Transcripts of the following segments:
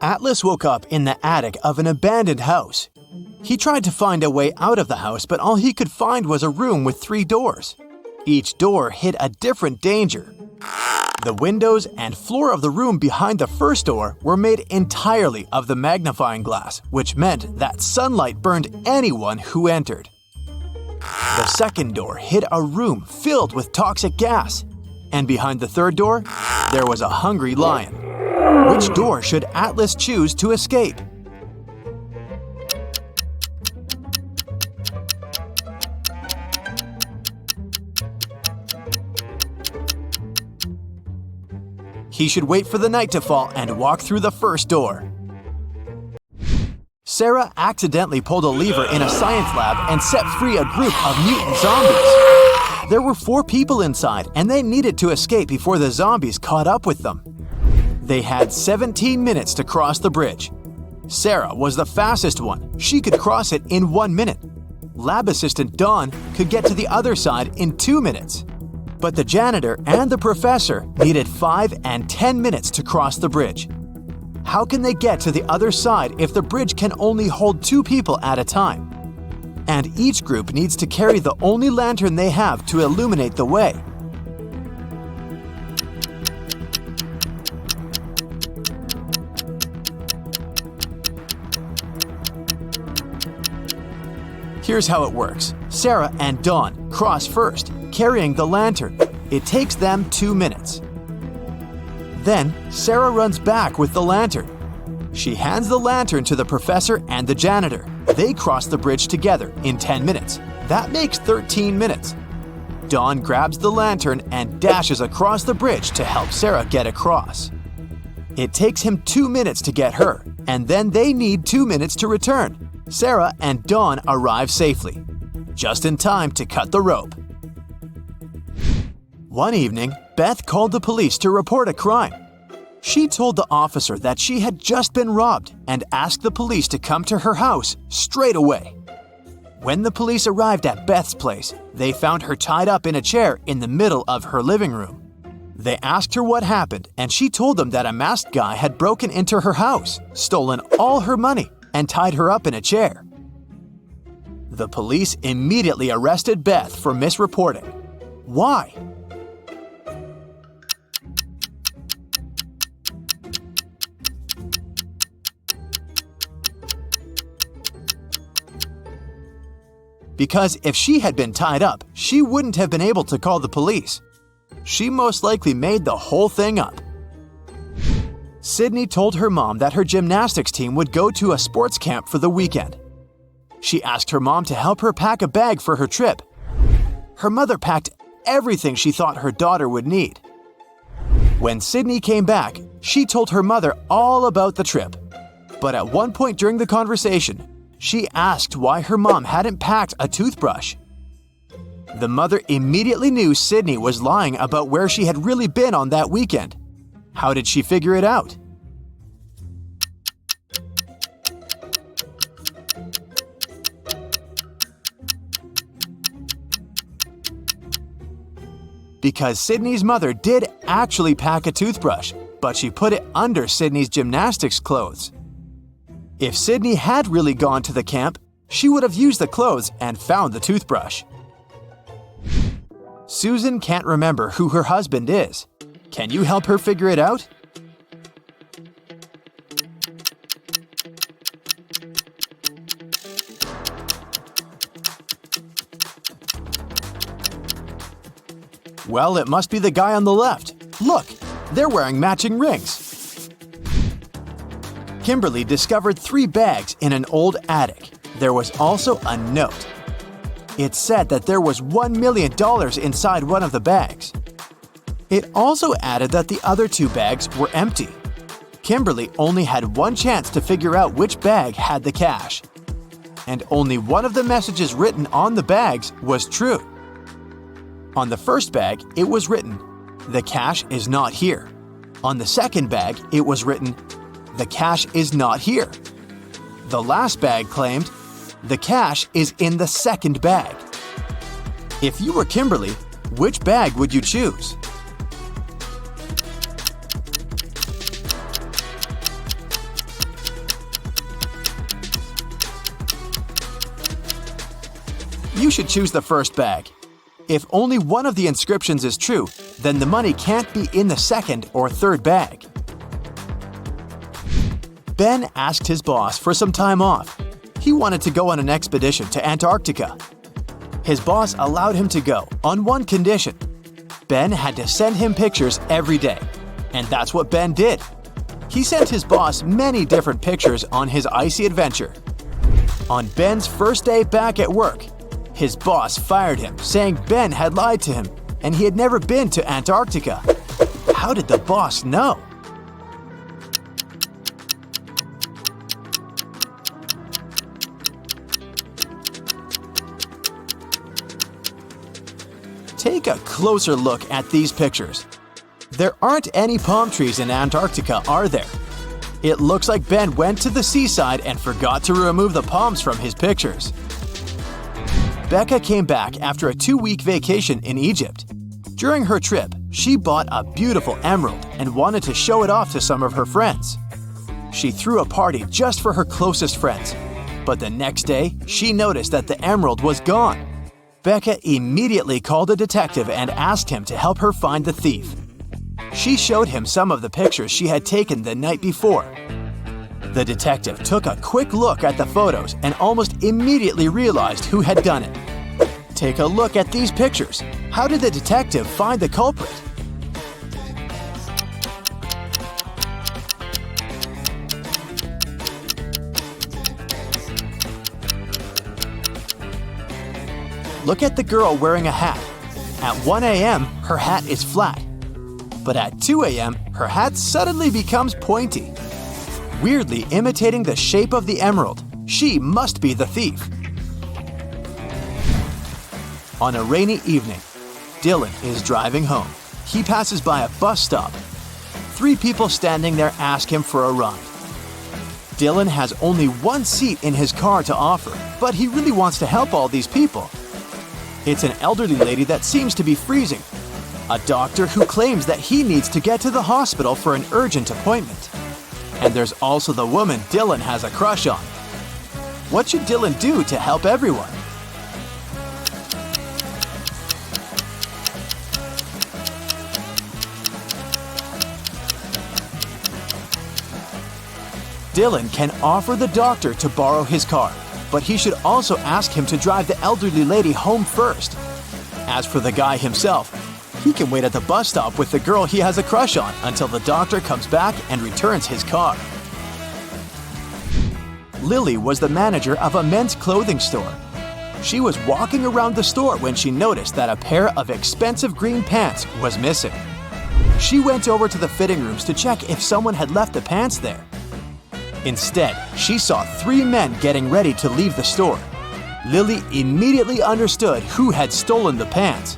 Atlas woke up in the attic of an abandoned house. He tried to find a way out of the house, but all he could find was a room with 3 doors. Each door hid a different danger. The windows and floor of the room behind the first door were made entirely of the magnifying glass, which meant that sunlight burned anyone who entered. The second door hid a room filled with toxic gas. And behind the third door, there was a hungry lion. Which door should Atlas choose to escape? He should wait for the night to fall and walk through the first door. Sarah accidentally pulled a lever in a science lab and set free a group of mutant zombies. There were 4 people inside, and they needed to escape before the zombies caught up with them. They had 17 minutes to cross the bridge. Sarah was the fastest one. She could cross it in 1 minute. Lab assistant Dawn could get to the other side in 2 minutes. But the janitor and the professor needed 5 and 10 minutes to cross the bridge. How can they get to the other side if the bridge can only hold 2 people at a time? And each group needs to carry the only lantern they have to illuminate the way. Here's how it works. Sarah and Dawn cross first, carrying the lantern. It takes them 2 minutes. Then, Sarah runs back with the lantern. She hands the lantern to the professor and the janitor. They cross the bridge together in 10 minutes. That makes 13 minutes. Dawn grabs the lantern and dashes across the bridge to help Sarah get across. It takes him 2 minutes to get her, and then they need 2 minutes to return. Sarah and Dawn arrive safely, just in time to cut the rope. One evening, Beth called the police to report a crime. She told the officer that she had just been robbed and asked the police to come to her house straight away. When the police arrived at Beth's place, they found her tied up in a chair in the middle of her living room. They asked her what happened, and she told them that a masked guy had broken into her house, stolen all her money, and tied her up in a chair. The police immediately arrested Beth for misreporting. Why? Because if she had been tied up, she wouldn't have been able to call the police. She most likely made the whole thing up. Sydney told her mom that her gymnastics team would go to a sports camp for the weekend. She asked her mom to help her pack a bag for her trip. Her mother packed everything she thought her daughter would need. When Sydney came back, she told her mother all about the trip. But at one point during the conversation, she asked why her mom hadn't packed a toothbrush. The mother immediately knew Sydney was lying about where she had really been on that weekend. How did she figure it out? Because Sydney's mother did actually pack a toothbrush, but she put it under Sydney's gymnastics clothes. If Sydney had really gone to the camp, she would have used the clothes and found the toothbrush. Susan can't remember who her husband is. Can you help her figure it out? Well, it must be the guy on the left. Look, they're wearing matching rings. Kimberly discovered 3 bags in an old attic. There was also a note. It said that there was $1 million inside one of the bags. It also added that the other 2 bags were empty. Kimberly only had one chance to figure out which bag had the cash. And only one of the messages written on the bags was true. On the first bag, it was written, "The cash is not here." On the second bag, it was written, "The cash is not here." The last bag claimed, "The cash is in the second bag." If you were Kimberly, which bag would you choose? You should choose the first bag. If only one of the inscriptions is true, then the money can't be in the second or third bag. Ben asked his boss for some time off. He wanted to go on an expedition to Antarctica. His boss allowed him to go on one condition. Ben had to send him pictures every day. And that's what Ben did. He sent his boss many different pictures on his icy adventure. On Ben's first day back at work, his boss fired him, saying Ben had lied to him and he had never been to Antarctica. How did the boss know? Take a closer look at these pictures. There aren't any palm trees in Antarctica, are there? It looks like Ben went to the seaside and forgot to remove the palms from his pictures. Becca came back after a 2-week vacation in Egypt. During her trip, she bought a beautiful emerald and wanted to show it off to some of her friends. She threw a party just for her closest friends, but the next day, she noticed that the emerald was gone. Becca immediately called a detective and asked him to help her find the thief. She showed him some of the pictures she had taken the night before. The detective took a quick look at the photos and almost immediately realized who had done it. Take a look at these pictures. How did the detective find the culprit? Look at the girl wearing a hat. At 1 a.m., her hat is flat. But at 2 a.m., her hat suddenly becomes pointy. Weirdly imitating the shape of the emerald, she must be the thief. On a rainy evening, Dylan is driving home. He passes by a bus stop. 3 people standing there ask him for a ride. Dylan has only one seat in his car to offer, but he really wants to help all these people. It's an elderly lady that seems to be freezing, a doctor who claims that he needs to get to the hospital for an urgent appointment. And there's also the woman Dylan has a crush on. What should Dylan do to help everyone? Dylan can offer the doctor to borrow his car, but he should also ask him to drive the elderly lady home first. As for the guy himself, he can wait at the bus stop with the girl he has a crush on until the doctor comes back and returns his car. Lily was the manager of a men's clothing store. She was walking around the store when she noticed that a pair of expensive green pants was missing. She went over to the fitting rooms to check if someone had left the pants there. Instead, she saw 3 men getting ready to leave the store. Lily immediately understood who had stolen the pants.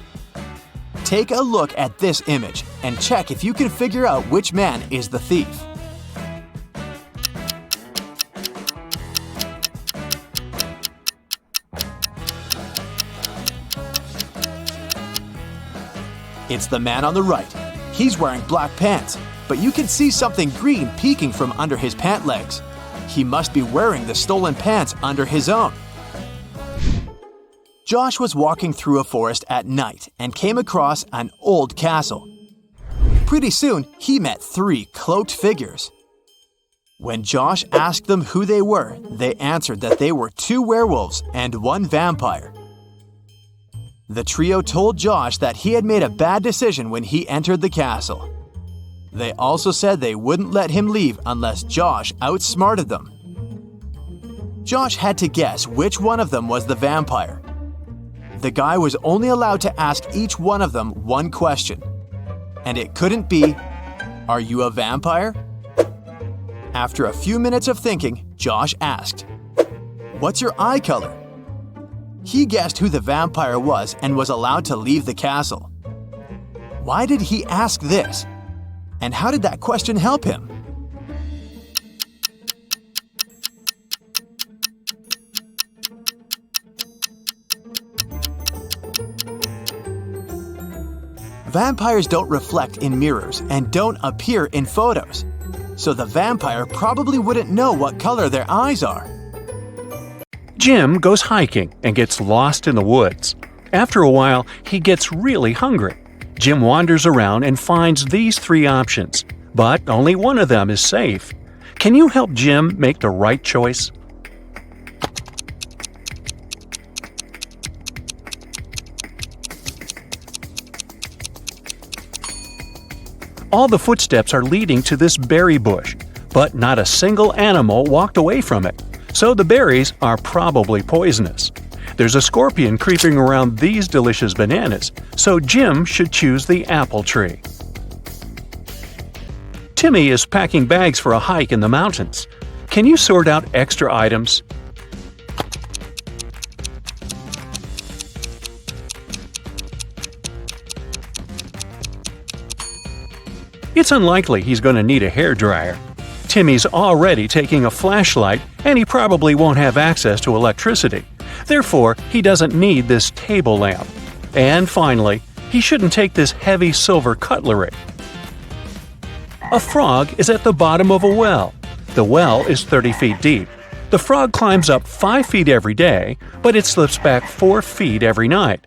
Take a look at this image and check if you can figure out which man is the thief. It's the man on the right. He's wearing black pants, but you can see something green peeking from under his pant legs. He must be wearing the stolen pants under his own. Josh was walking through a forest at night and came across an old castle. Pretty soon, he met 3 cloaked figures. When Josh asked them who they were, they answered that they were 2 werewolves and 1 vampire. The trio told Josh that he had made a bad decision when he entered the castle. They also said they wouldn't let him leave unless Josh outsmarted them. Josh had to guess which one of them was the vampire. The guy was only allowed to ask each one of them one question. And it couldn't be, "Are you a vampire?" After a few minutes of thinking, Josh asked, "What's your eye color?" He guessed who the vampire was and was allowed to leave the castle. Why did he ask this? And how did that question help him? Vampires don't reflect in mirrors and don't appear in photos, so the vampire probably wouldn't know what color their eyes are. Jim goes hiking and gets lost in the woods. After a while, he gets really hungry. Jim wanders around and finds these three options, but only one of them is safe. Can you help Jim make the right choice? All the footsteps are leading to this berry bush, but not a single animal walked away from it, so the berries are probably poisonous. There's a scorpion creeping around these delicious bananas, so Jim should choose the apple tree. Timmy is packing bags for a hike in the mountains. Can you sort out extra items? It's unlikely he's going to need a hairdryer. Timmy's already taking a flashlight, and he probably won't have access to electricity. Therefore, he doesn't need this table lamp. And finally, he shouldn't take this heavy silver cutlery. A frog is at the bottom of a well. The well is 30 feet deep. The frog climbs up 5 feet every day, but it slips back 4 feet every night.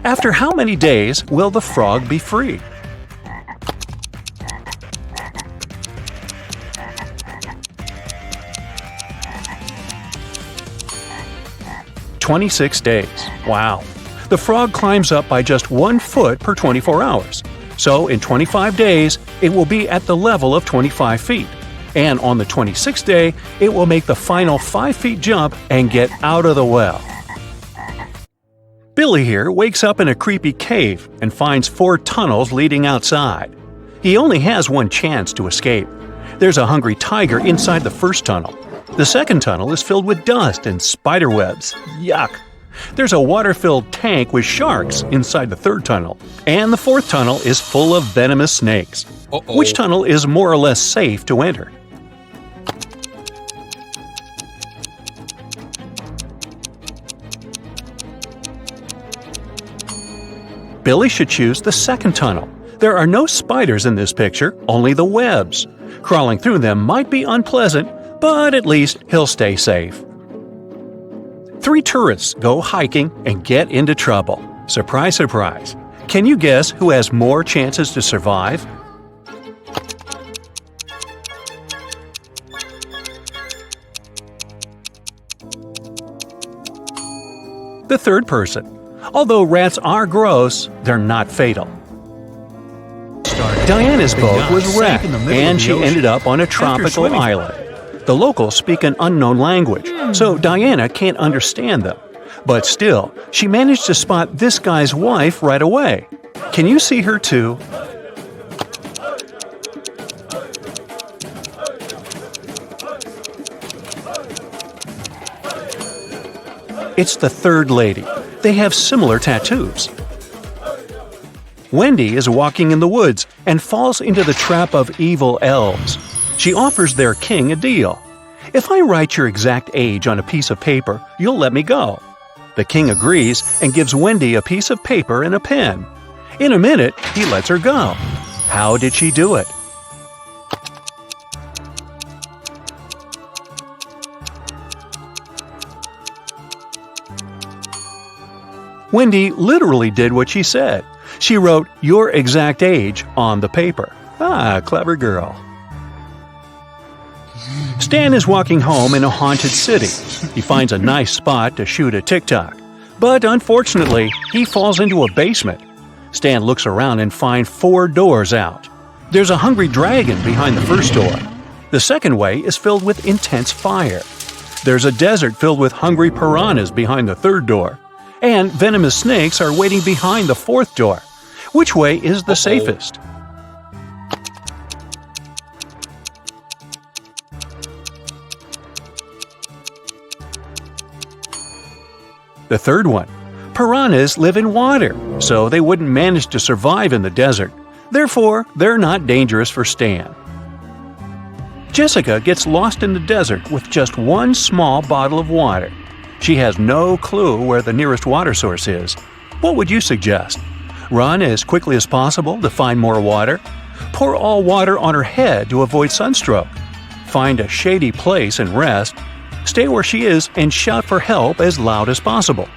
After how many days will the frog be free? 26 days. Wow. The frog climbs up by just 1 foot per 24 hours. So in 25 days, it will be at the level of 25 feet. And on the 26th day, it will make the final 5 feet jump and get out of the well. Billy here wakes up in a creepy cave and finds 4 tunnels leading outside. He only has one chance to escape. There's a hungry tiger inside the first tunnel. The second tunnel is filled with dust and spider webs. Yuck! There's a water-filled tank with sharks inside the third tunnel. And the fourth tunnel is full of venomous snakes. Which tunnel is more or less safe to enter? Billy should choose the second tunnel. There are no spiders in this picture, only the webs. Crawling through them might be unpleasant, but at least he'll stay safe. 3 tourists go hiking and get into trouble. Surprise, surprise. Can you guess who has more chances to survive? The third person. Although rats are gross, they're not fatal. Diana's boat was wrecked, and she ended up on a tropical island. The locals speak an unknown language, so Diana can't understand them. But still, she managed to spot this guy's wife right away. Can you see her too? It's the third lady. They have similar tattoos. Wendy is walking in the woods and falls into the trap of evil elves. She offers their king a deal. If I write your exact age on a piece of paper, you'll let me go. The king agrees and gives Wendy a piece of paper and a pen. In a minute, he lets her go. How did she do it? Wendy literally did what she said. She wrote your exact age on the paper. Ah, clever girl. Stan is walking home in a haunted city. He finds a nice spot to shoot a TikTok. But unfortunately, he falls into a basement. Stan looks around and finds 4 doors out. There's a hungry dragon behind the first door. The second way is filled with intense fire. There's a desert filled with hungry piranhas behind the third door. And venomous snakes are waiting behind the fourth door. Which way is the safest? The third one. Piranhas live in water, so they wouldn't manage to survive in the desert. Therefore, they're not dangerous for Stan. Jessica gets lost in the desert with just one small bottle of water. She has no clue where the nearest water source is. What would you suggest? Run as quickly as possible to find more water? Pour all water on her head to avoid sunstroke? Find a shady place and rest? Stay where she is and shout for help as loud as possible.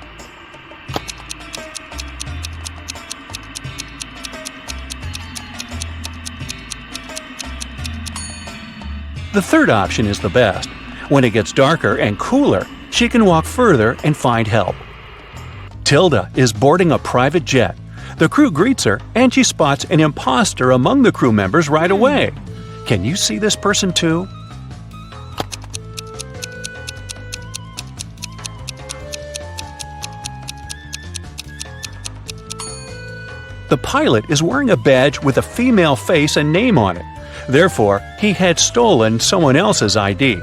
The third option is the best. When it gets darker and cooler, she can walk further and find help. Tilda is boarding a private jet. The crew greets her, and she spots an imposter among the crew members right away. Can you see this person too? The pilot is wearing a badge with a female face and name on it. Therefore, he had stolen someone else's ID.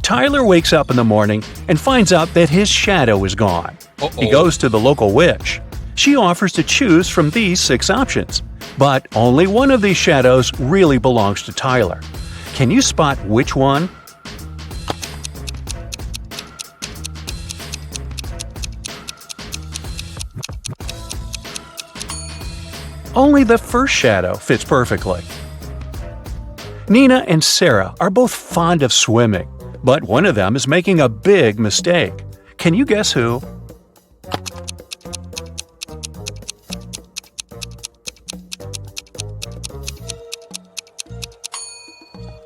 Tyler wakes up in the morning and finds out that his shadow is gone. He goes to the local witch. She offers to choose from these 6 options, but only one of these shadows really belongs to Tyler. Can you spot which one? Only the first shadow fits perfectly. Nina and Sarah are both fond of swimming, but one of them is making a big mistake. Can you guess who?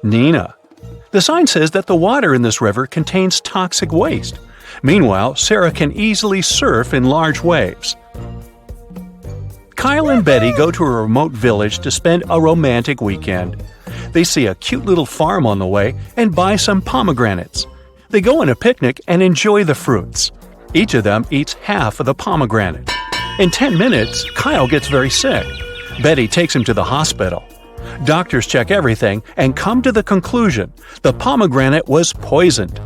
Nina. The sign says that the water in this river contains toxic waste. Meanwhile, Sarah can easily surf in large waves. Kyle and Betty go to a remote village to spend a romantic weekend. They see a cute little farm on the way and buy some pomegranates. They go on a picnic and enjoy the fruits. Each of them eats half of the pomegranate. In 10 minutes, Kyle gets very sick. Betty takes him to the hospital. Doctors check everything and come to the conclusion the pomegranate was poisoned.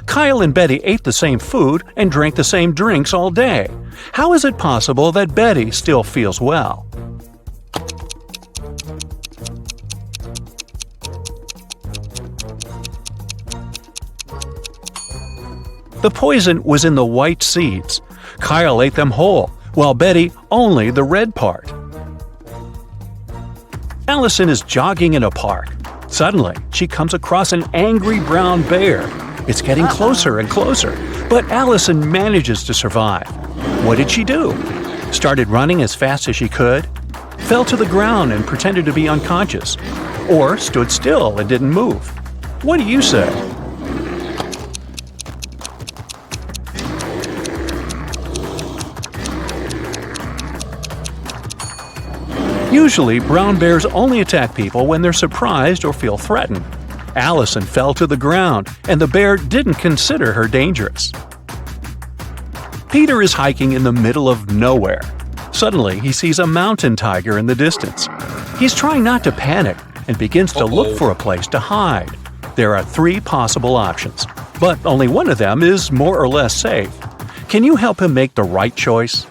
Kyle and Betty ate the same food and drank the same drinks all day. How is it possible that Betty still feels well? The poison was in the white seeds. Kyle ate them whole, while Betty only the red part. Allison is jogging in a park. Suddenly, she comes across an angry brown bear. It's getting closer and closer, but Allison manages to survive. What did she do? Started running as fast as she could? Fell to the ground and pretended to be unconscious? Or stood still and didn't move? What do you say? Usually, brown bears only attack people when they're surprised or feel threatened. Allison fell to the ground, and the bear didn't consider her dangerous. Peter is hiking in the middle of nowhere. Suddenly, he sees a mountain tiger in the distance. He's trying not to panic and begins to look for a place to hide. There are 3 possible options, but only one of them is more or less safe. Can you help him make the right choice?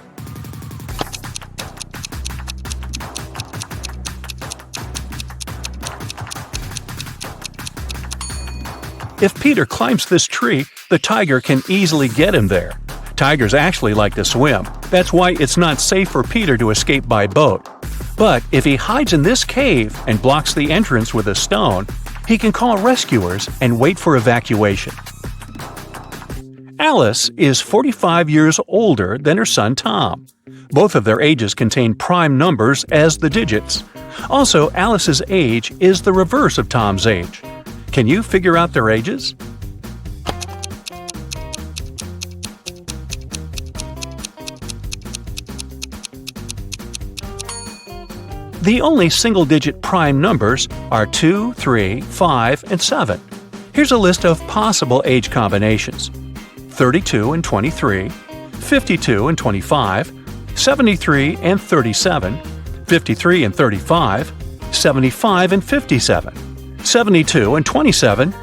If Peter climbs this tree, the tiger can easily get him there. Tigers actually like to swim. That's why it's not safe for Peter to escape by boat. But if he hides in this cave and blocks the entrance with a stone, he can call rescuers and wait for evacuation. Alice is 45 years older than her son Tom. Both of their ages contain prime numbers as the digits. Also, Alice's age is the reverse of Tom's age. Can you figure out their ages? The only single-digit prime numbers are 2, 3, 5, and 7. Here's a list of possible age combinations: 32 and 23, 52 and 25, 73 and 37, 53 and 35, 75 and 57. 72 and 27,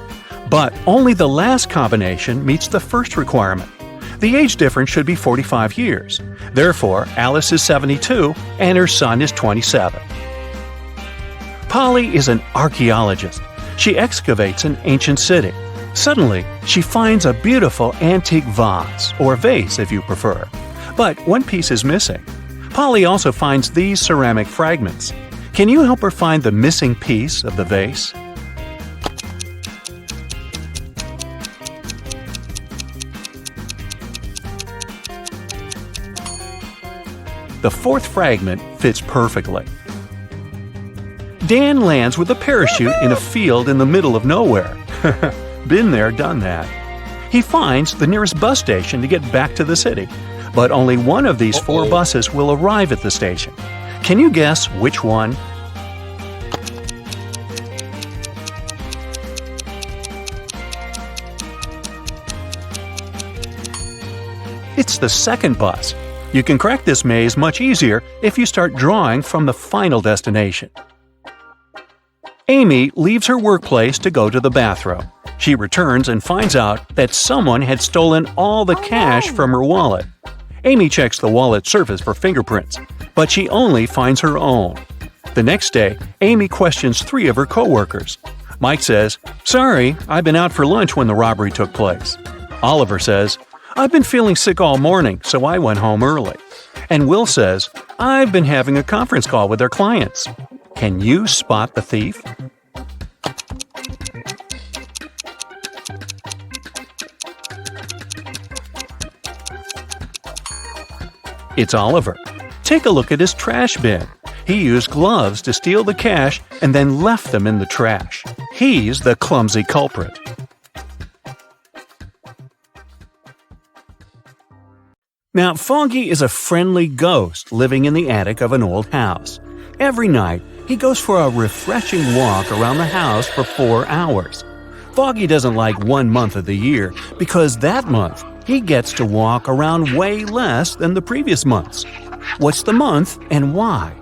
but only the last combination meets the first requirement. The age difference should be 45 years. Therefore, Alice is 72 and her son is 27. Polly is an archaeologist. She excavates an ancient city. Suddenly, she finds a beautiful antique vase, or vase if you prefer. But one piece is missing. Polly also finds these ceramic fragments. Can you help her find the missing piece of the vase? The fourth fragment fits perfectly. Dan lands with a parachute in a field in the middle of nowhere. Been there, done that. He finds the nearest bus station to get back to the city, but only one of these 4 buses will arrive at the station. Can you guess which one? It's the second bus. You can crack this maze much easier if you start drawing from the final destination. Amy leaves her workplace to go to the bathroom. She returns and finds out that someone had stolen all the cash from her wallet. Amy checks the wallet's surface for fingerprints, but she only finds her own. The next day, Amy questions 3 of her coworkers. Mike says, "Sorry, I've been out for lunch when the robbery took place." Oliver says, "I've been feeling sick all morning, so I went home early." And Will says, "I've been having a conference call with their clients." Can you spot the thief? It's Oliver. Take a look at his trash bin. He used gloves to steal the cash and then left them in the trash. He's the clumsy culprit. Now, Foggy is a friendly ghost living in the attic of an old house. Every night, he goes for a refreshing walk around the house for 4 hours. Foggy doesn't like 1 month of the year because that month he gets to walk around way less than the previous months. What's the month and why?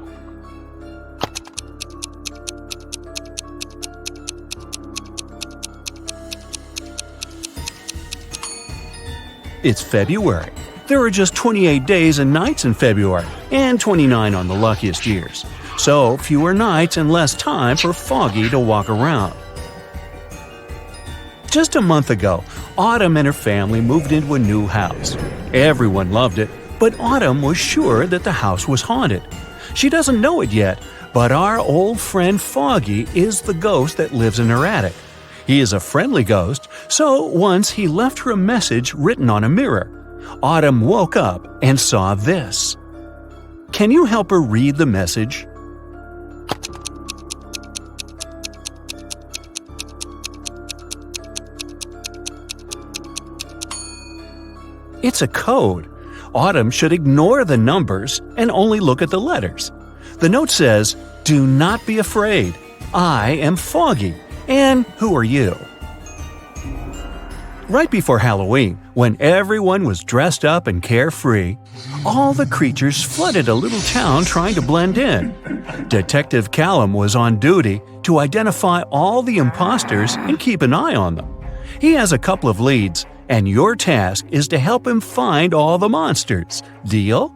It's February. There are just 28 days and nights in February, and 29 on the luckiest years. So, fewer nights and less time for Foggy to walk around. Just a month ago, Autumn and her family moved into a new house. Everyone loved it, but Autumn was sure that the house was haunted. She doesn't know it yet, but our old friend Foggy is the ghost that lives in her attic. He is a friendly ghost, so once he left her a message written on a mirror. Autumn woke up and saw this. Can you help her read the message? It's a code. Autumn should ignore the numbers and only look at the letters. The note says, "Do not be afraid. I am Foggy. And who are you?" Right before Halloween, when everyone was dressed up and carefree, all the creatures flooded a little town trying to blend in. Detective Callum was on duty to identify all the imposters and keep an eye on them. He has a couple of leads, and your task is to help him find all the monsters. Deal?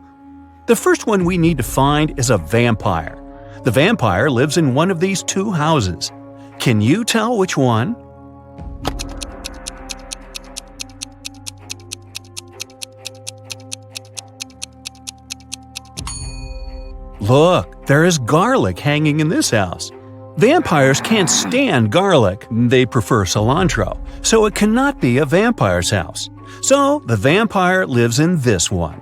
The first one we need to find is a vampire. The vampire lives in one of these 2 houses. Can you tell which one? Look, there is garlic hanging in this house. Vampires can't stand garlic, they prefer cilantro, so it cannot be a vampire's house. So the vampire lives in this one.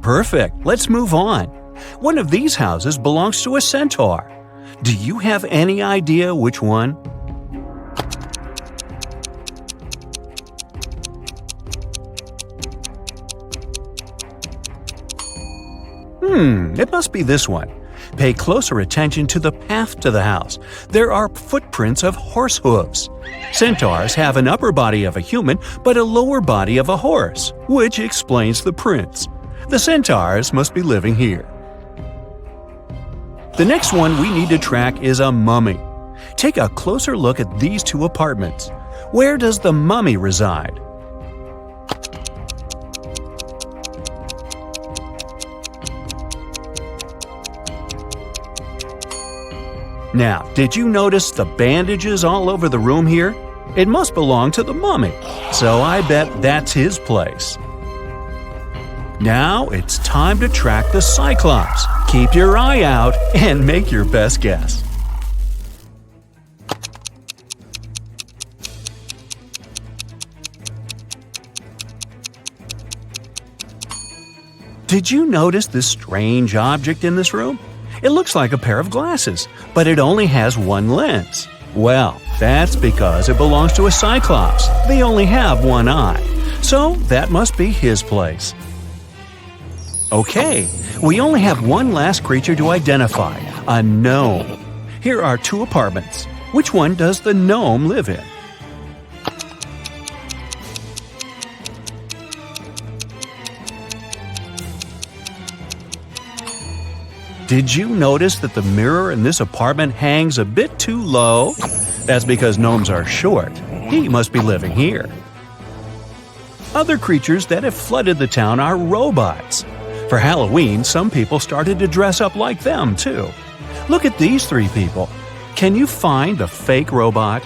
Perfect, let's move on. One of these houses belongs to a centaur. Do you have any idea which one? It must be this one. Pay closer attention to the path to the house. There are footprints of horse hooves. Centaurs have an upper body of a human, but a lower body of a horse, which explains the prints. The centaurs must be living here. The next one we need to track is a mummy. Take a closer look at these 2 apartments. Where does the mummy reside? Now, did you notice the bandages all over the room here? It must belong to the mummy, so I bet that's his place. Now it's time to track the Cyclops. Keep your eye out and make your best guess. Did you notice this strange object in this room? It looks like a pair of glasses, but it only has one lens. Well, that's because it belongs to a cyclops. They only have one eye. So that must be his place. Okay, we only have one last creature to identify, a gnome. Here are two apartments. Which one does the gnome live in? Did you notice that the mirror in this apartment hangs a bit too low? That's because gnomes are short. He must be living here. Other creatures that have flooded the town are robots. For Halloween, some people started to dress up like them, too. Look at these three people. Can you find the fake robot?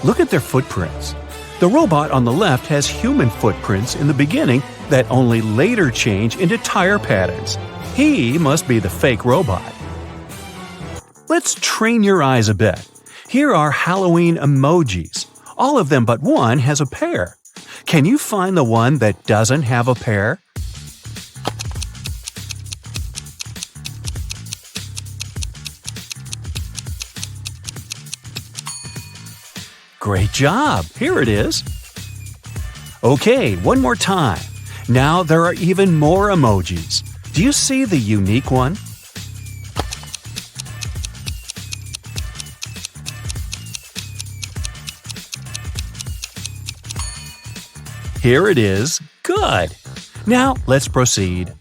Look at their footprints. The robot on the left has human footprints in the beginning that only later change into tire patterns. He must be the fake robot. Let's train your eyes a bit. Here are Halloween emojis. All of them but one has a pair. Can you find the one that doesn't have a pair? Great job! Here it is. Okay, one more time. Now there are even more emojis. Do you see the unique one? Here it is. Good! Now let's proceed.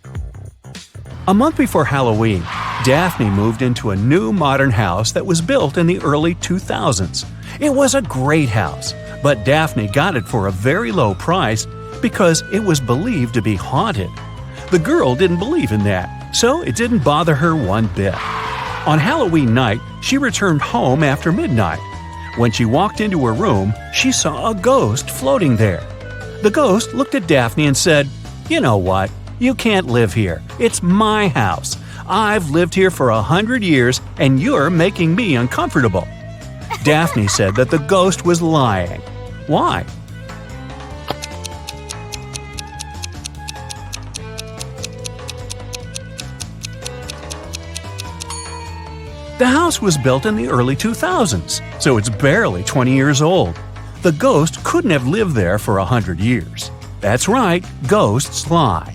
A month before Halloween, Daphne moved into a new modern house that was built in the early 2000s. It was a great house, but Daphne got it for a very low price because it was believed to be haunted. The girl didn't believe in that, so it didn't bother her one bit. On Halloween night, she returned home after midnight. When she walked into her room, she saw a ghost floating there. The ghost looked at Daphne and said, "You know what? You can't live here. It's my house. I've lived here for 100 years, and you're making me uncomfortable." Daphne said that the ghost was lying. Why? The house was built in the early 2000s, so it's barely 20 years old. The ghost couldn't have lived there for 100 years. That's right, ghosts lie.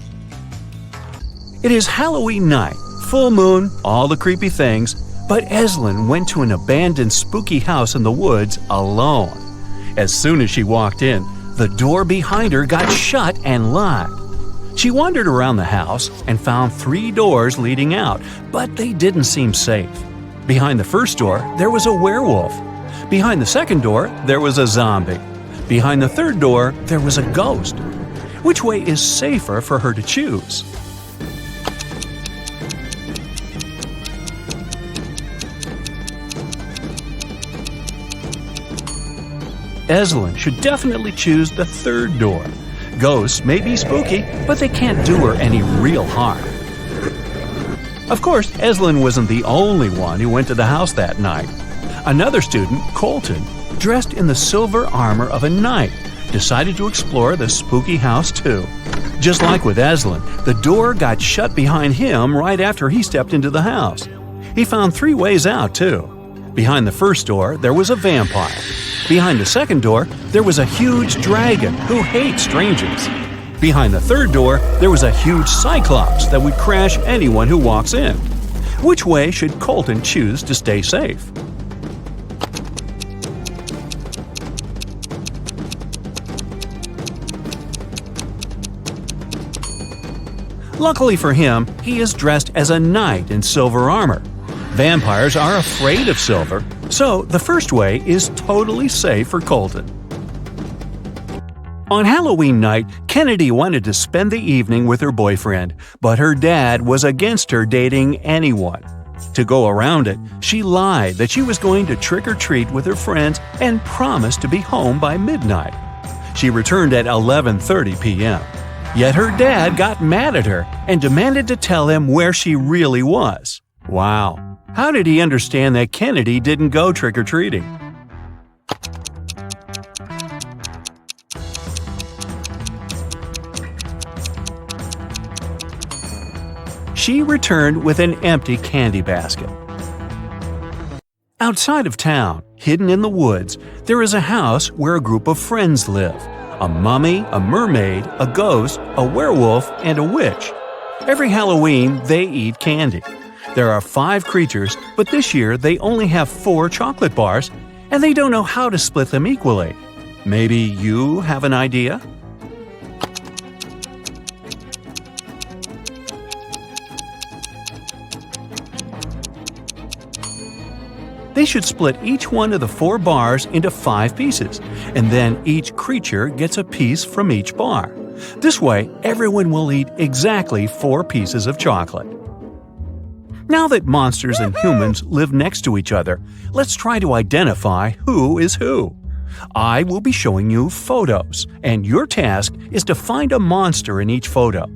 It is Halloween night, full moon, all the creepy things, but Eslyn went to an abandoned spooky house in the woods alone. As soon as she walked in, the door behind her got shut and locked. She wandered around the house and found 3 doors leading out, but they didn't seem safe. Behind the first door, there was a werewolf. Behind the second door, there was a zombie. Behind the third door, there was a ghost. Which way is safer for her to choose? Eslyn should definitely choose the third door. Ghosts may be spooky, but they can't do her any real harm. Of course, Eslyn wasn't the only one who went to the house that night. Another student, Colton, dressed in the silver armor of a knight, decided to explore the spooky house too. Just like with Eslyn, the door got shut behind him right after he stepped into the house. He found 3 ways out too. Behind the first door, there was a vampire. Behind the second door, there was a huge dragon who hates strangers. Behind the third door, there was a huge cyclops that would crash anyone who walks in. Which way should Colton choose to stay safe? Luckily for him, he is dressed as a knight in silver armor. Vampires are afraid of silver, so the first way is totally safe for Colton. On Halloween night, Kennedy wanted to spend the evening with her boyfriend, but her dad was against her dating anyone. To go around it, she lied that she was going to trick-or-treat with her friends and promised to be home by midnight. She returned at 11:30 p.m. Yet her dad got mad at her and demanded to tell him where she really was. Wow. How did he understand that Kennedy didn't go trick-or-treating? She returned with an empty candy basket. Outside of town, hidden in the woods, there is a house where a group of friends live. A mummy, a mermaid, a ghost, a werewolf, and a witch. Every Halloween, they eat candy. There are 5 creatures, but this year they only have 4 chocolate bars, and they don't know how to split them equally. Maybe you have an idea? They should split each one of the 4 bars into 5 pieces, and then each creature gets a piece from each bar. This way, everyone will eat exactly 4 pieces of chocolate. Now that monsters and humans live next to each other, let's try to identify who is who. I will be showing you photos, and your task is to find a monster in each photo.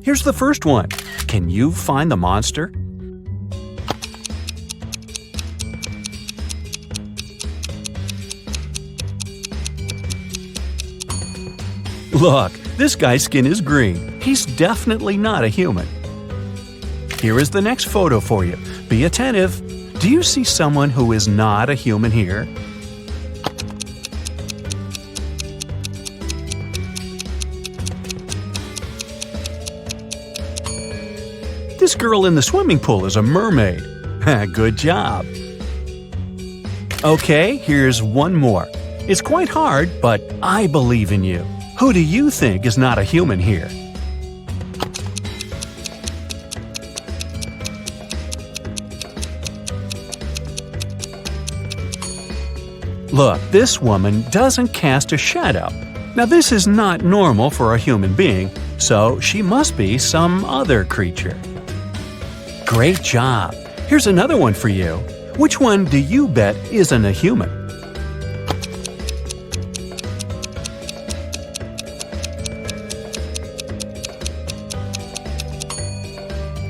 Here's the first one. Can you find the monster? Look, this guy's skin is green. He's definitely not a human. Here is the next photo for you. Be attentive. Do you see someone who is not a human here? This girl in the swimming pool is a mermaid. Good job. Okay, here's one more. It's quite hard, but I believe in you. Who do you think is not a human here? Look, this woman doesn't cast a shadow. Now this is not normal for a human being, so she must be some other creature. Great job! Here's another one for you. Which one do you bet isn't a human?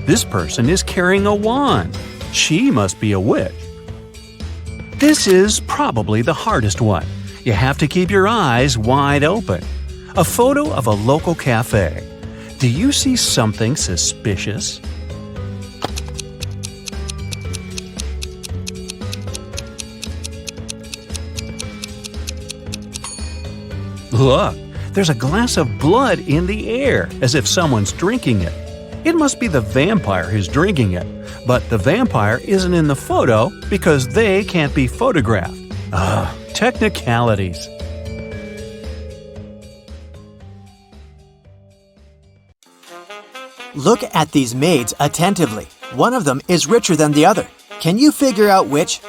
This person is carrying a wand. She must be a witch. This is probably the hardest one. You have to keep your eyes wide open. A photo of a local cafe. Do you see something suspicious? Look, there's a glass of blood in the air, as if someone's drinking it. It must be the vampire who's drinking it, but the vampire isn't in the photo because they can't be photographed. Technicalities. Look at these maids attentively. One of them is richer than the other. Can you figure out which?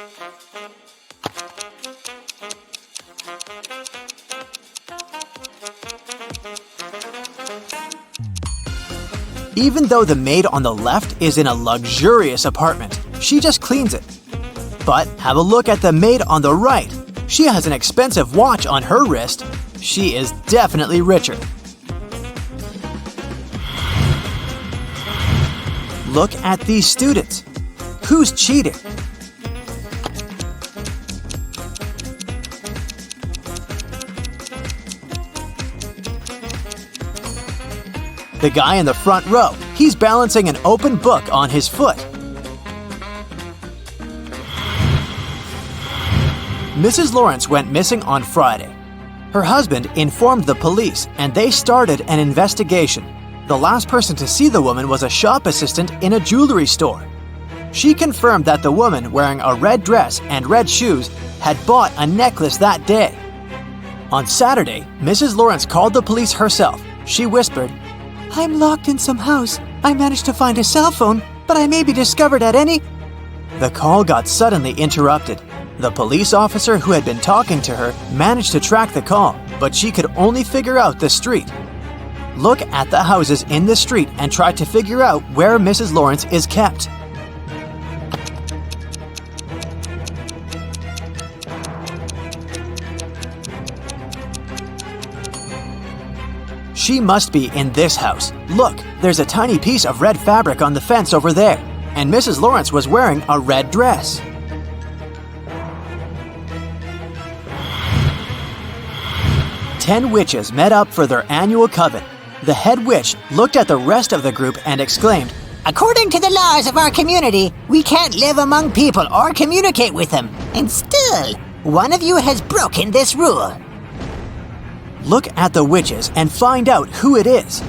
Even though the maid on the left is in a luxurious apartment, she just cleans it. But have a look at the maid on the right. She has an expensive watch on her wrist. She is definitely richer. Look at these students. Who's cheating? The guy in the front row, he's balancing an open book on his foot. Mrs. Lawrence went missing on Friday. Her husband informed the police and they started an investigation. The last person to see the woman was a shop assistant in a jewelry store. She confirmed that the woman wearing a red dress and red shoes had bought a necklace that day. On Saturday, Mrs. Lawrence called the police herself. She whispered, "I'm locked in some house. I managed to find a cell phone, but I may be discovered at any—" The call got suddenly interrupted. The police officer who had been talking to her managed to track the call, but she could only figure out the street. Look at the houses in the street and try to figure out where Mrs. Lawrence is kept. She must be in this house. Look, there's a tiny piece of red fabric on the fence over there. and Mrs. Lawrence was wearing a red dress. Ten witches met up for their annual coven. The head witch looked at the rest of the group and exclaimed, "According to the laws of our community, we can't live among people or communicate with them. And still, one of you has broken this rule." "Look at the witches and find out who it is."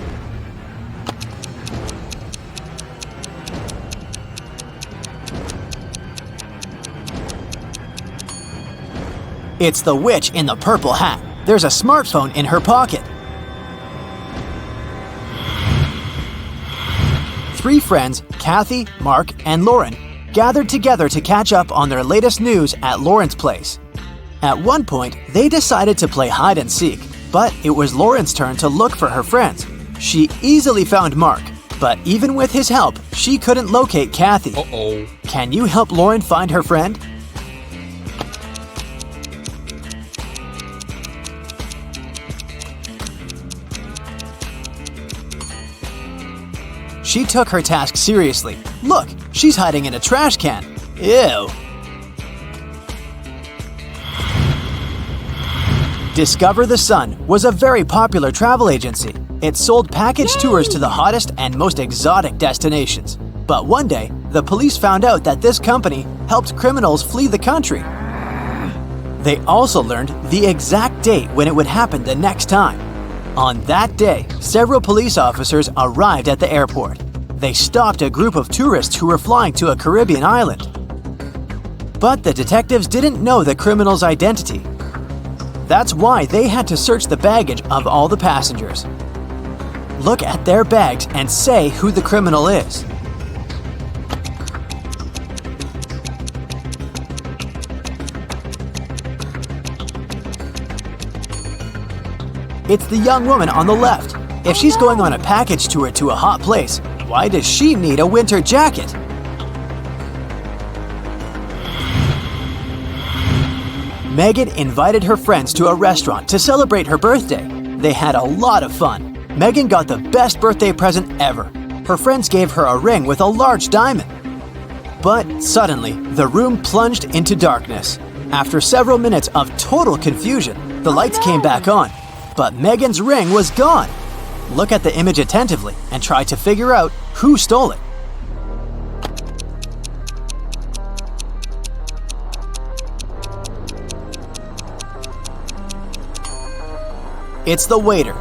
It's the witch in the purple hat. There's a smartphone in her pocket. Three friends, Kathy, Mark, and Lauren, gathered together to catch up on their latest news at Lauren's place. At one point, they decided to play hide and seek, but it was Lauren's turn to look for her friends. She easily found Mark, but even with his help, she couldn't locate Kathy. Can you help Lauren find her friend? She took her task seriously. Look, she's hiding in a trash can. Ew. Discover the Sun was a very popular travel agency. It sold package tours to the hottest and most exotic destinations. But one day, the police found out that this company helped criminals flee the country. They also learned the exact date when it would happen the next time. On that day, several police officers arrived at the airport. They stopped a group of tourists who were flying to a Caribbean island. But the detectives didn't know the criminal's identity. That's why they had to search the baggage of all the passengers. Look at their bags and say who the criminal is. It's the young woman on the left. If she's going on a package tour to a hot place, why does she need a winter jacket? Megan invited her friends to a restaurant to celebrate her birthday. They had a lot of fun. Megan got the best birthday present ever. Her friends gave her a ring with a large diamond. But suddenly, the room plunged into darkness. After several minutes of total confusion, the lights came back on. But Megan's ring was gone. Look at the image attentively and try to figure out who stole it. It's the waiter.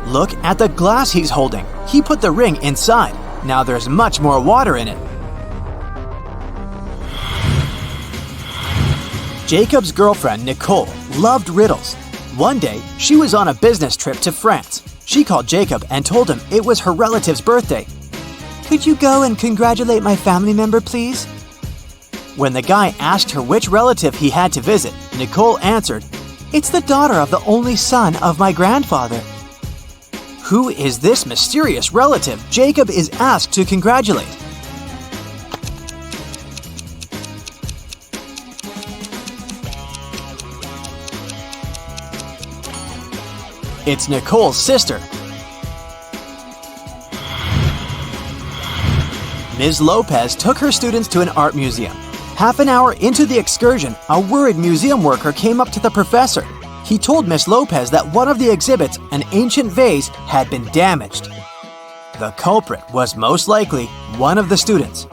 Look at the glass he's holding. He put the ring inside. Now there's much more water in it. Jacob's girlfriend, Nicole, loved riddles. One day, she was on a business trip to France. She called Jacob and told him it was her relative's birthday. "Could you go and congratulate my family member, please?" When the guy asked her which relative he had to visit, Nicole answered, "It's the daughter of the only son of my grandfather." Who is this mysterious relative Jacob is asked to congratulate? It's Nicole's sister. Ms. Lopez took her students to an art museum. Half an hour into the excursion, a worried museum worker came up to the professor. He told Ms. Lopez that one of the exhibits, an ancient vase, had been damaged. The culprit was most likely one of the students.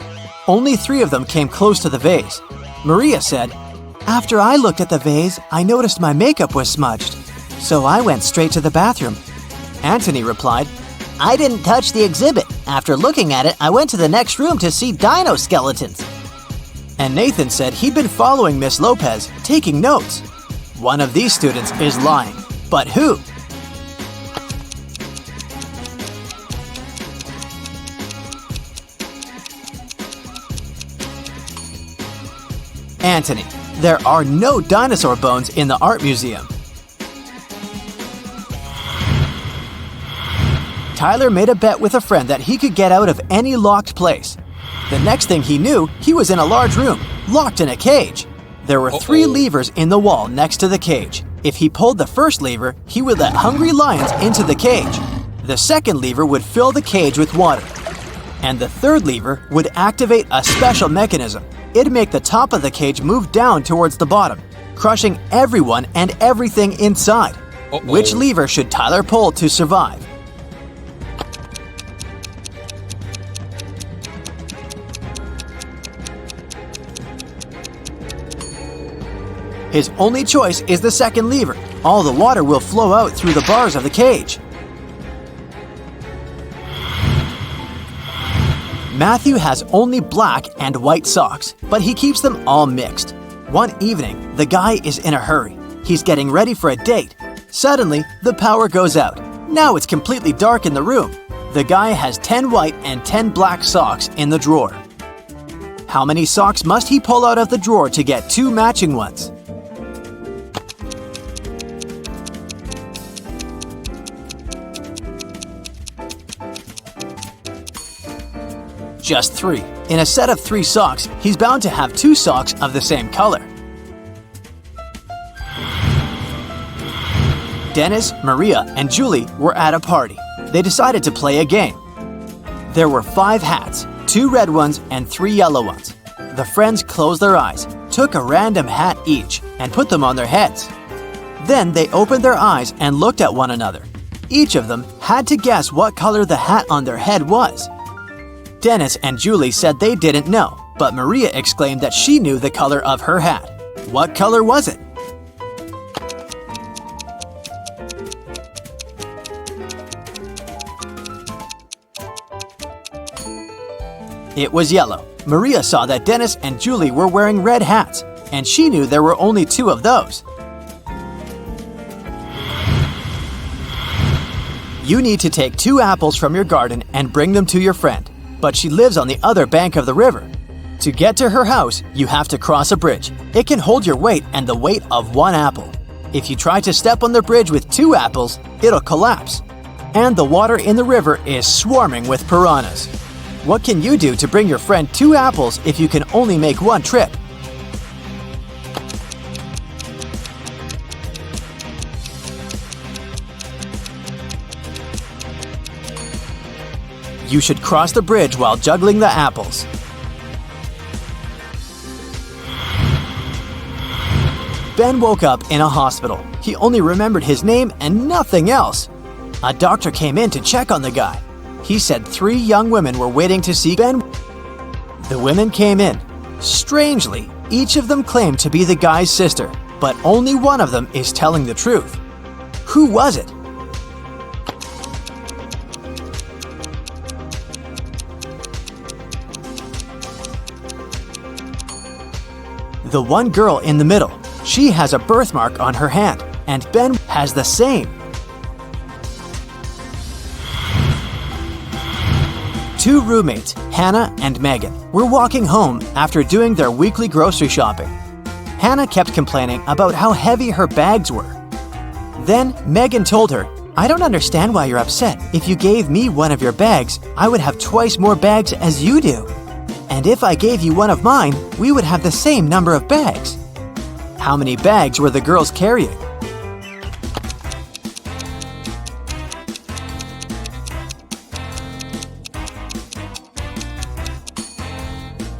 Only 3 of them came close to the vase. Maria said, "After I looked at the vase, I noticed my makeup was smudged. So I went straight to the bathroom." Anthony replied, "I didn't touch the exhibit. After looking at it, I went to the next room to see dino skeletons." And Nathan said he'd been following Miss Lopez, taking notes. One of these students is lying. But who? Anthony. There are no dinosaur bones in the art museum. Tyler made a bet with a friend that he could get out of any locked place. The next thing he knew, he was in a large room, locked in a cage. There were 3 levers in the wall next to the cage. If he pulled the first lever, he would let hungry lions into the cage. The second lever would fill the cage with water. and the third lever would activate a special mechanism. It'd make the top of the cage move down towards the bottom, crushing everyone and everything inside. Which lever should Tyler pull to survive? His only choice is the second lever. All the water will flow out through the bars of the cage. Matthew has only black and white socks, but he keeps them all mixed. One evening, the guy is in a hurry. He's getting ready for a date. Suddenly, the power goes out. Now it's completely dark in the room. The guy has 10 white and 10 black socks in the drawer. How many socks must he pull out of the drawer to get 2 matching ones? Just 3. In a set of 3 socks, he's bound to have 2 socks of the same color. Dennis, Maria, and Julie were at a party. They decided to play a game. There were 5 hats, 2 red ones and 3 yellow ones. The friends closed their eyes, took a random hat each, and put them on their heads. Then they opened their eyes and looked at one another. Each of them had to guess what color the hat on their head was. Dennis and Julie said they didn't know, but Maria exclaimed that she knew the color of her hat. What color was it? It was yellow. Maria saw that Dennis and Julie were wearing red hats, and she knew there were only 2 of those. You need to take 2 apples from your garden and bring them to your friend, but she lives on the other bank of the river. To get to her house, you have to cross a bridge. It can hold your weight and the weight of 1 apple. If you try to step on the bridge with 2 apples, it'll collapse. And the water in the river is swarming with piranhas. What can you do to bring your friend 2 apples if you can only make 1 trip? You should cross the bridge while juggling the apples. Ben woke up in a hospital. He only remembered his name and nothing else. A doctor came in to check on the guy. He said 3 young women were waiting to see Ben. The women came in. Strangely, each of them claimed to be the guy's sister, but only one of them is telling the truth. Who was it? The one girl in the middle. She has a birthmark on her hand, and Ben has the same. 2 roommates, Hannah and Megan, were walking home after doing their weekly grocery shopping. Hannah kept complaining about how heavy her bags were. Then Megan told her, "I don't understand why you're upset. If you gave me one of your bags, I would have twice more bags as you do. And if I gave you one of mine, we would have the same number of bags." How many bags were the girls carrying?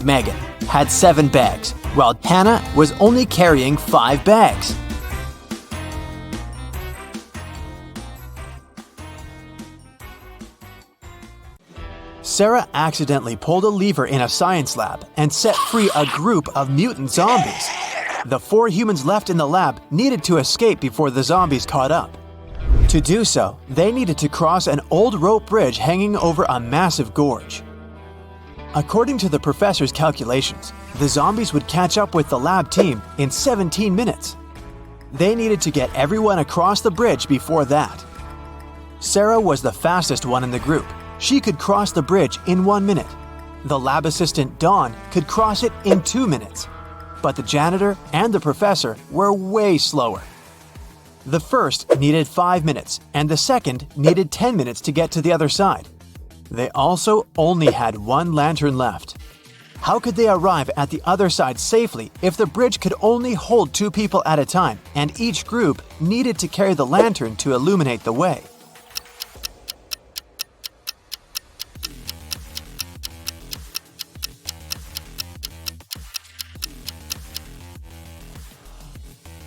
Megan had 7 bags, while Hannah was only carrying 5 bags. Sarah accidentally pulled a lever in a science lab and set free a group of mutant zombies. The 4 humans left in the lab needed to escape before the zombies caught up. To do so, they needed to cross an old rope bridge hanging over a massive gorge. According to the professor's calculations, the zombies would catch up with the lab team in 17 minutes. They needed to get everyone across the bridge before that. Sarah was the fastest one in the group. She could cross the bridge in 1 minute. The lab assistant, Dawn, could cross it in 2 minutes. But the janitor and the professor were way slower. The first needed 5 minutes, and the second needed 10 minutes to get to the other side. They also only had 1 lantern left. How could they arrive at the other side safely if the bridge could only hold 2 people at a time, and each group needed to carry the lantern to illuminate the way?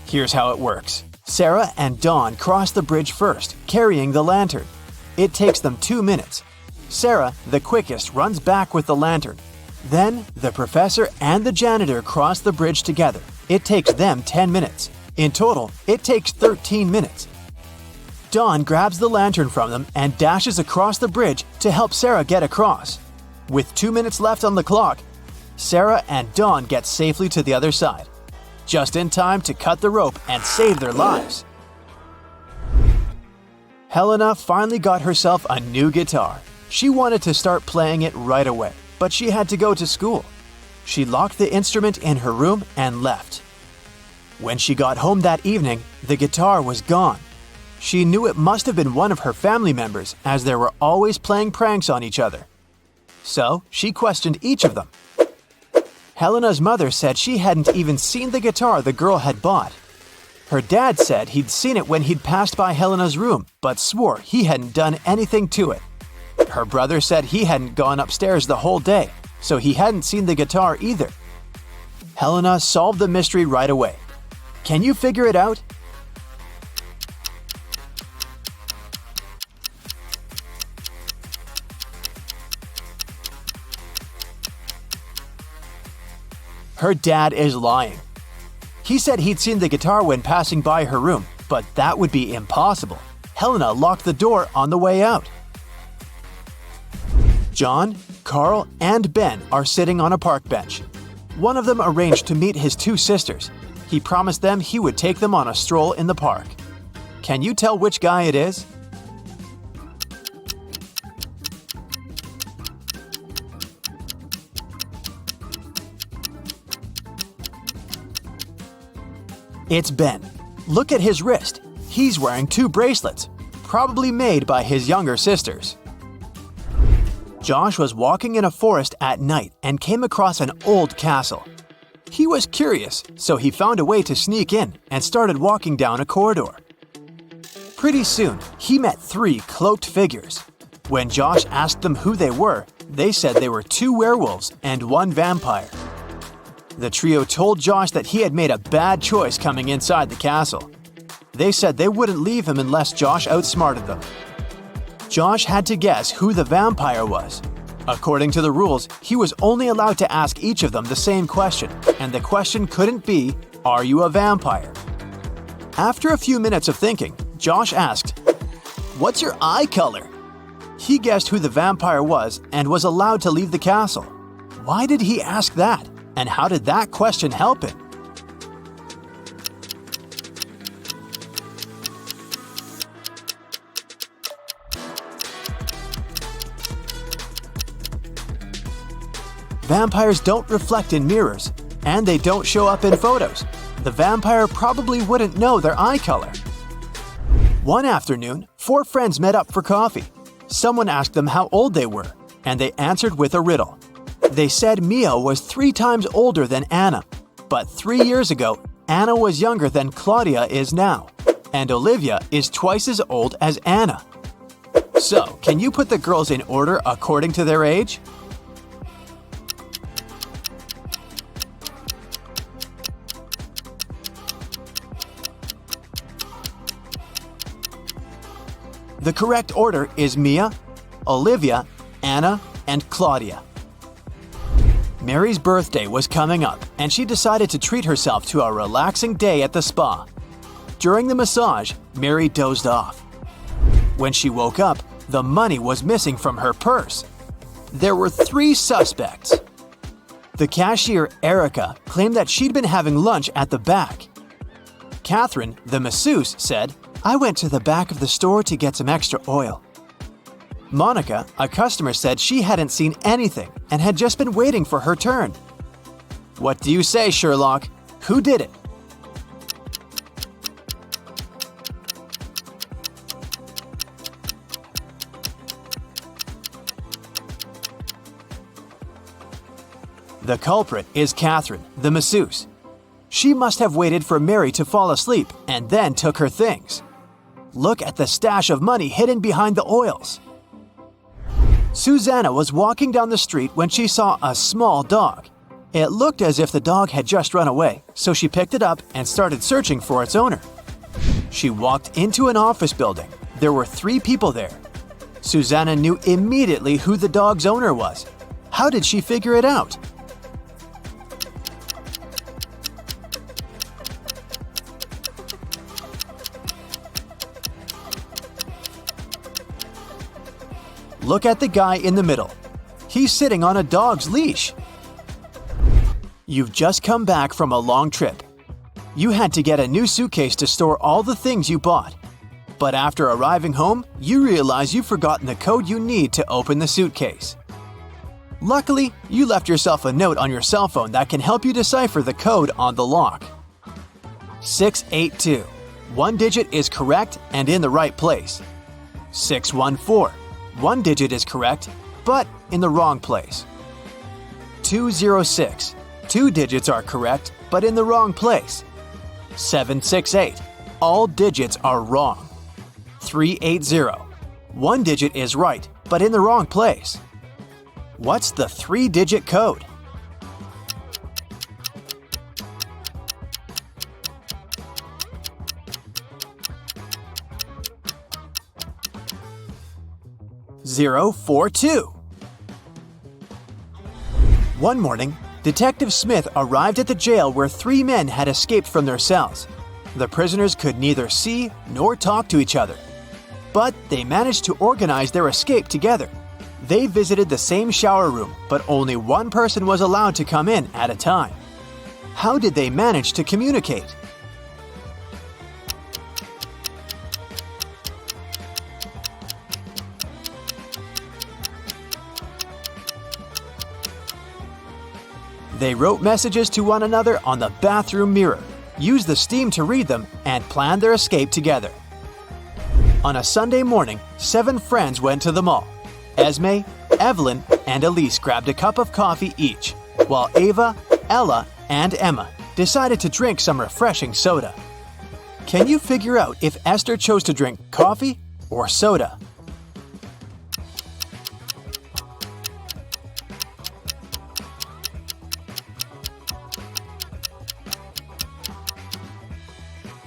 Here's how it works. Sarah and Dawn cross the bridge first, carrying the lantern. It takes them 2 minutes. Sarah, the quickest, runs back with the lantern. Then, the professor and the janitor cross the bridge together. It takes them 10 minutes. In total, it takes 13 minutes. Dawn grabs the lantern from them and dashes across the bridge to help Sarah get across. With 2 minutes left on the clock, Sarah and Dawn get safely to the other side, just in time to cut the rope and save their lives. Helena finally got herself a new guitar. She wanted to start playing it right away, but she had to go to school. She locked the instrument in her room and left. When she got home that evening, the guitar was gone. She knew it must have been one of her family members, as they were always playing pranks on each other. So, she questioned each of them. Helena's mother said she hadn't even seen the guitar the girl had bought. Her dad said he'd seen it when he'd passed by Helena's room, but swore he hadn't done anything to it. Her brother said he hadn't gone upstairs the whole day, so he hadn't seen the guitar either. Helena solved the mystery right away. Can you figure it out? Her dad is lying. He said he'd seen the guitar when passing by her room, but that would be impossible. Helena locked the door on the way out. John, Carl, and Ben are sitting on a park bench. One of them arranged to meet his two sisters. He promised them he would take them on a stroll in the park. Can you tell which guy it is? It's Ben. Look at his wrist. He's wearing 2 bracelets, probably made by his younger sisters. Josh was walking in a forest at night and came across an old castle. He was curious, so he found a way to sneak in and started walking down a corridor. Pretty soon, he met 3 cloaked figures. When Josh asked them who they were, they said they were 2 werewolves and 1 vampire. The trio told Josh that he had made a bad choice coming inside the castle. They said they wouldn't leave him unless Josh outsmarted them. Josh had to guess who the vampire was. According to the rules, he was only allowed to ask each of them the same question, and the question couldn't be, "Are you a vampire?" After a few minutes of thinking, Josh asked, "What's your eye color?" He guessed who the vampire was and was allowed to leave the castle. Why did he ask that? And how did that question help him? Vampires don't reflect in mirrors, and they don't show up in photos. The vampire probably wouldn't know their eye color. One afternoon, 4 friends met up for coffee. Someone asked them how old they were, and they answered with a riddle. They said Mia was 3 times older than Anna, but 3 years ago, Anna was younger than Claudia is now, and Olivia is twice as old as Anna. So, can you put the girls in order according to their age? The correct order is Mia, Olivia, Anna, and Claudia. Mary's birthday was coming up, and she decided to treat herself to a relaxing day at the spa. During the massage, Mary dozed off. When she woke up, the money was missing from her purse. There were 3 suspects. The cashier, Erica, claimed that she'd been having lunch at the back. Catherine, the masseuse, said, "I went to the back of the store to get some extra oil." Monica, a customer, said she hadn't seen anything and had just been waiting for her turn. What do you say, Sherlock? Who did it? The culprit is Catherine, the masseuse. She must have waited for Mary to fall asleep and then took her things. Look at the stash of money hidden behind the oils. Susanna was walking down the street when she saw a small dog. It looked as if the dog had just run away, so she picked it up and started searching for its owner. She walked into an office building. There were 3 people there. Susanna knew immediately who the dog's owner was. How did she figure it out? Look at the guy in the middle. He's sitting on a dog's leash. You've just come back from a long trip. You had to get a new suitcase to store all the things you bought. But after arriving home, you realize you've forgotten the code you need to open the suitcase. Luckily, you left yourself a note on your cell phone that can help you decipher the code on the lock. 682. One digit is correct and in the right place. 614. One digit is correct, but in the wrong place. 206. 2 digits are correct, but in the wrong place. 768. All digits are wrong. 380. One digit is right, but in the wrong place. What's the 3-digit code? (042). One morning, Detective Smith arrived at the jail where 3 men had escaped from their cells. The prisoners could neither see nor talk to each other. But they managed to organize their escape together. They visited the same shower room, but only one person was allowed to come in at a time. How did they manage to communicate? They wrote messages to one another on the bathroom mirror, used the steam to read them, and planned their escape together. On a Sunday morning, 7 friends went to the mall. Esme, Evelyn, and Elise grabbed a cup of coffee each, while Ava, Ella, and Emma decided to drink some refreshing soda. Can you figure out if Esther chose to drink coffee or soda?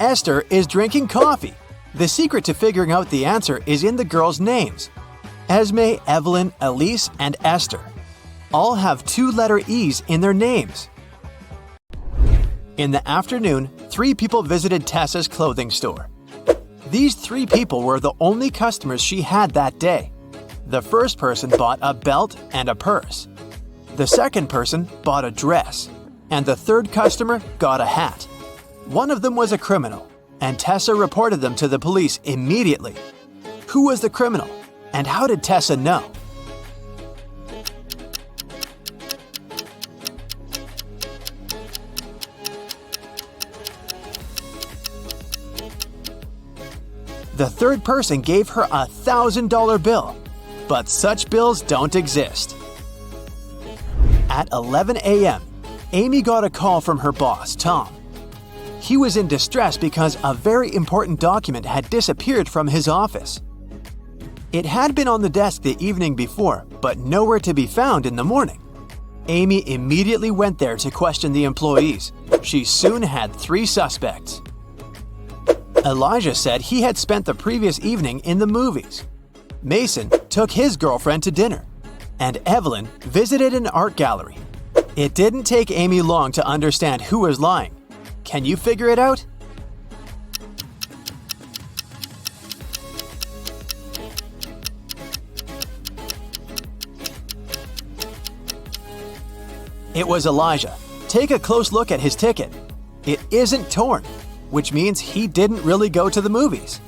Esther is drinking coffee. The secret to figuring out the answer is in the girls' names. Esme, Evelyn, Elise, and Esther all have 2-letter E's in their names. In the afternoon, 3 people visited Tessa's clothing store. These 3 people were the only customers she had that day. The first person bought a belt and a purse. The second person bought a dress. And the third customer got a hat. One of them was a criminal, and Tessa reported them to the police immediately. Who was the criminal, and how did Tessa know? The third person gave her a $1,000 bill, but such bills don't exist. At 11 a.m., Amy got a call from her boss, Tom. He was in distress because a very important document had disappeared from his office. It had been on the desk the evening before, but nowhere to be found in the morning. Amy immediately went there to question the employees. She soon had 3 suspects. Elijah said he had spent the previous evening in the movies. Mason took his girlfriend to dinner. And Evelyn visited an art gallery. It didn't take Amy long to understand who was lying. Can you figure it out? It was Elijah. Take a close look at his ticket. It isn't torn, which means he didn't really go to the movies.